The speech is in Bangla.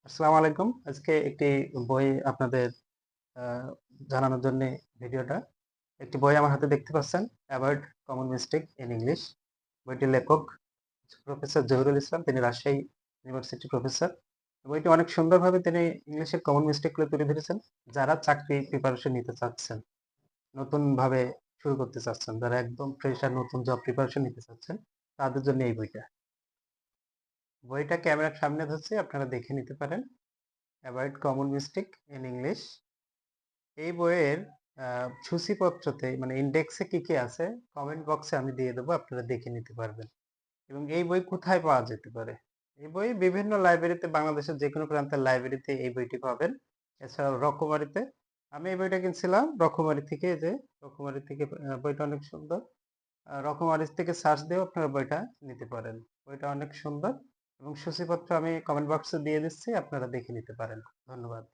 আসসালামু আলাইকুম। আজকে একটি বই আপনাদের আ জানানোর জন্যে ভিডিওটা। একটি বই আমার হাতে দেখতে পাচ্ছেন, 'avoid common mistake in English'. বইটির লেখক প্রফেসর জহিরুল ইসলাম। তিনি রাজশাহী ইউনিভার্সিটির প্রফেসর। বইটি অনেক সুন্দরভাবে তিনি ইংলিশের কমন মিস্টেক গুলো তুলে ধরেছেন। যারা চাকরি প্রিপারেশন নিতে চাচ্ছেন, নতুনভাবে শুরু করতে চাচ্ছেন, যারা একদম ফ্রেশার নতুন জব প্রিপারেশন নিতে চাচ্ছেন, তাদের জন্য এই বইটা। বইটা ক্যামেরার সামনে ধরছি, আপনারা দেখে নিতে পারেন। 'Avoid common mistake in English'. এই বইয়ের সূচিপত্রতে মানে ইনডেক্সে কি আছে কমেন্ট বক্সে আমি দিয়ে দেবো, আপনারা দেখে নিতে পারবেন। এবং এই বই কোথায় পাওয়া যেতে পারে? এই বই বিভিন্ন লাইব্রেরিতে, বাংলাদেশের যেকোনো প্রান্তের লাইব্রেরিতে এই বইটি পাবেন। এছাড়াও রকমারিতে। আমি এই বইটা কিনছিলাম রকমারি থেকে, যে রকমারি থেকে বইটা অনেক সুন্দর। রকমারি থেকে সার্চ দিয়েও আপনারা বইটা নিতে পারেন। বইটা অনেক সুন্দর এবং সূচিপত্র আমি কমেন্ট বক্সে দিয়ে দিচ্ছি, আপনারা দেখে নিতে পারেন। ধন্যবাদ।